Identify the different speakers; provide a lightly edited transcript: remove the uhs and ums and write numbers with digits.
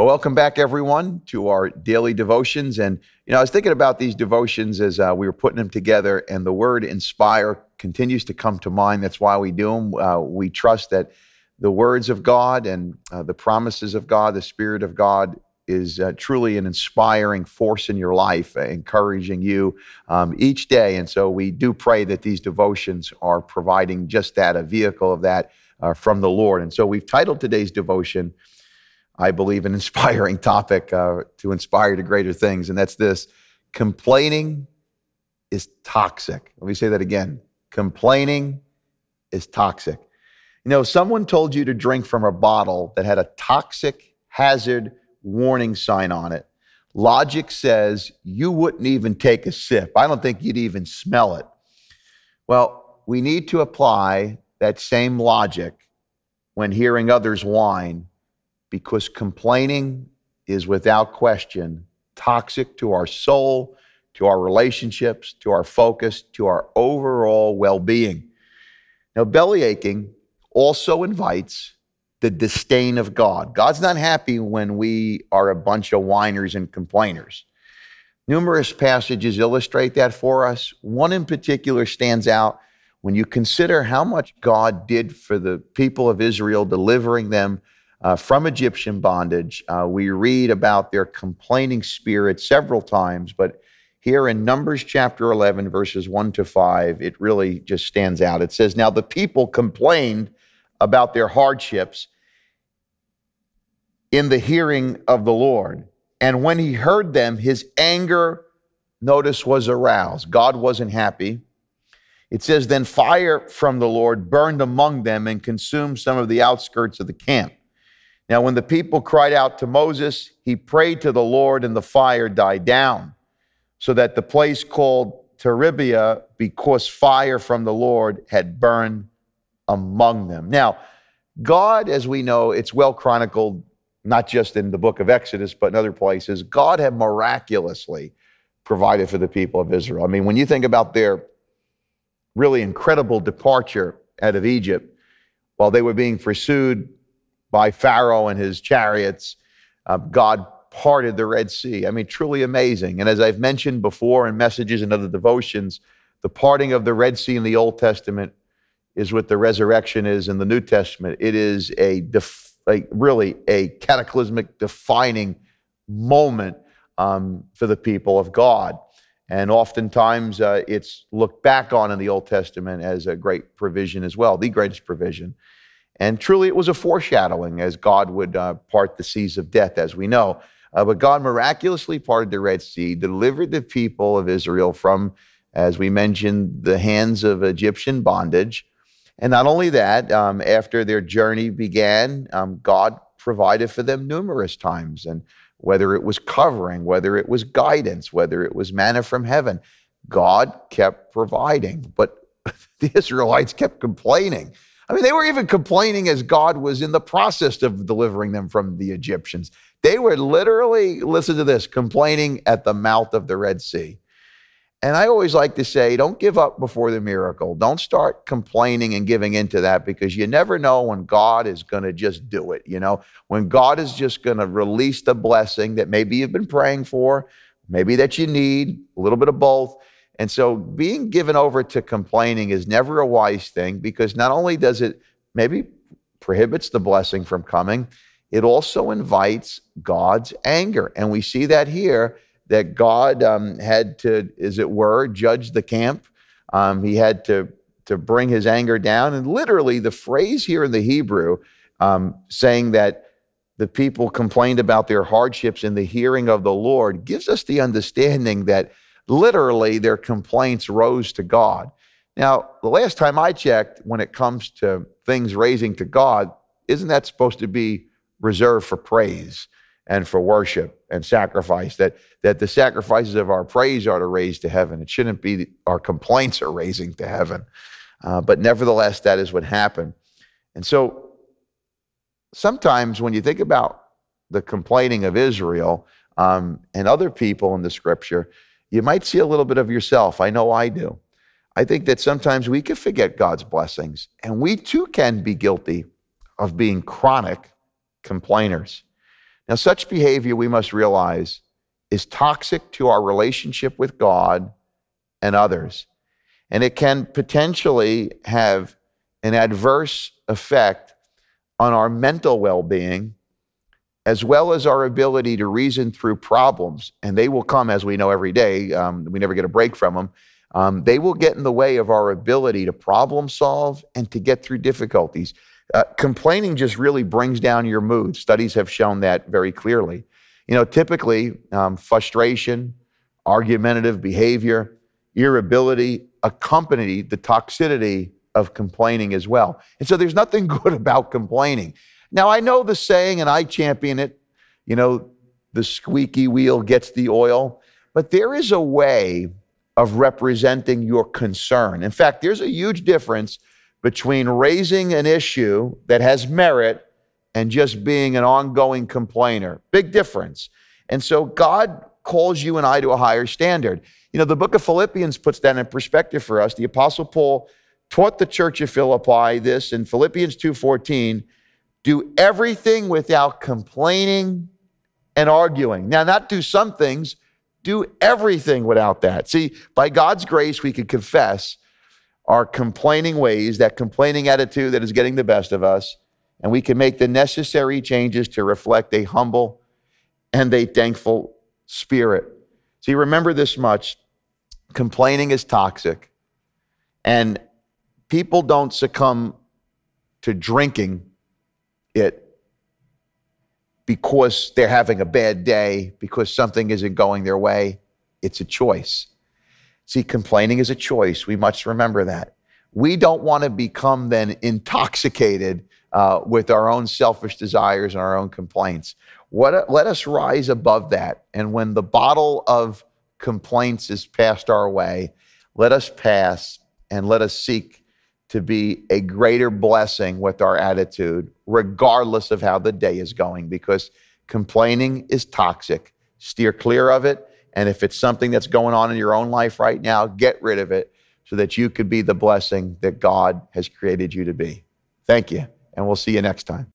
Speaker 1: Well, welcome back, everyone, to our daily devotions. And, I was thinking about these devotions as we were putting them together, and the word inspire continues to come to mind. That's why we do them. We trust that the words of God and the promises of God, the Spirit of God, is truly an inspiring force in your life, encouraging you each day. And so we do pray that these devotions are providing just that, a vehicle of that from the Lord. And so we've titled today's devotion, I believe, an inspiring topic to inspire to greater things, and that's this: complaining is toxic. Let me say that again. Complaining is toxic. Someone told you to drink from a bottle that had a toxic hazard warning sign on it. Logic says you wouldn't even take a sip. I don't think you'd even smell it. Well, we need to apply that same logic when hearing others whine, because complaining is without question toxic to our soul, to our relationships, to our focus, to our overall well-being. Now, bellyaching also invites the disdain of God. God's not happy when we are a bunch of whiners and complainers. Numerous passages illustrate that for us. One in particular stands out when you consider how much God did for the people of Israel, delivering them from Egyptian bondage. We read about their complaining spirit several times, but here in Numbers chapter 11, verses 1-5, it really just stands out. It says, "Now the people complained about their hardships in the hearing of the Lord. And when he heard them, his anger, notice, was aroused." God wasn't happy. It says, "Then fire from the Lord burned among them and consumed some of the outskirts of the camp. Now, when the people cried out to Moses, he prayed to the Lord, and the fire died down, so that the place called Taberah, because fire from the Lord had burned among them." Now, God, as we know, it's well chronicled, not just in the book of Exodus, but in other places, God had miraculously provided for the people of Israel. I mean, when you think about their really incredible departure out of Egypt, while they were being pursued by Pharaoh and his chariots, God parted the Red Sea. I mean, truly amazing. And as I've mentioned before in messages and other devotions, the parting of the Red Sea in the Old Testament is what the resurrection is in the New Testament. It is really a cataclysmic, defining moment for the people of God. And oftentimes it's looked back on in the Old Testament as a great provision as well, the greatest provision. And truly, it was a foreshadowing as God would part the seas of death, as we know. But God miraculously parted the Red Sea, delivered the people of Israel from, as we mentioned, the hands of Egyptian bondage. And not only that, after their journey began, God provided for them numerous times. And whether it was covering, whether it was guidance, whether it was manna from heaven, God kept providing. But the Israelites kept complaining. I mean, they were even complaining as God was in the process of delivering them from the Egyptians. They were literally, listen to this, complaining at the mouth of the Red Sea. And I always like to say, don't give up before the miracle. Don't start complaining and giving into that, because you never know when God is going to just do it. When God is just going to release the blessing that maybe you've been praying for, maybe that you need, a little bit of both. And so being given over to complaining is never a wise thing, because not only does it maybe prohibits the blessing from coming, it also invites God's anger. And we see that here, that God had to, as it were, judge the camp. He had to bring his anger down. And literally the phrase here in the Hebrew saying that the people complained about their hardships in the hearing of the Lord gives us the understanding that literally their complaints rose to God. Now, the last time I checked, when it comes to things raising to God, isn't that supposed to be reserved for praise and for worship and sacrifice? That the sacrifices of our praise are to raise to heaven. It shouldn't be our complaints are raising to heaven. But nevertheless, that is what happened. And so sometimes when you think about the complaining of Israel and other people in the scripture, you might see a little bit of yourself. I know I do. I think that sometimes we can forget God's blessings, and we too can be guilty of being chronic complainers. Now, such behavior, we must realize, is toxic to our relationship with God and others. And it can potentially have an adverse effect on our mental well-being, as well as our ability to reason through problems. And they will come, as we know, every day. We never get a break from them. They will get in the way of our ability to problem solve and to get through difficulties. Complaining just really brings down your mood. Studies have shown that very clearly. You know, typically, frustration, argumentative behavior, irritability accompany the toxicity of complaining as well. And so there's nothing good about complaining. Now, I know the saying, and I champion it, you know, the squeaky wheel gets the oil, but there is a way of representing your concern. In fact, there's a huge difference between raising an issue that has merit and just being an ongoing complainer. Big difference. And so God calls you and I to a higher standard. You know, the book of Philippians puts that in perspective for us. The Apostle Paul taught the church of Philippi this in Philippians 2:14, do everything without complaining and arguing. Now, not do some things, do everything without that. See, by God's grace, we can confess our complaining ways, that complaining attitude that is getting the best of us, and we can make the necessary changes to reflect a humble and a thankful spirit. See, remember this much, complaining is toxic, and people don't succumb to drinking it because they're having a bad day, because something isn't going their way. It's a choice. See, complaining is a choice. We must remember that. We don't want to become then intoxicated with our own selfish desires and our own complaints. Let us rise above that. And when the bottle of complaints is passed our way, let us pass and let us seek to be a greater blessing with our attitude, regardless of how the day is going, because complaining is toxic. Steer clear of it. And if it's something that's going on in your own life right now, get rid of it so that you could be the blessing that God has created you to be. Thank you, and we'll see you next time.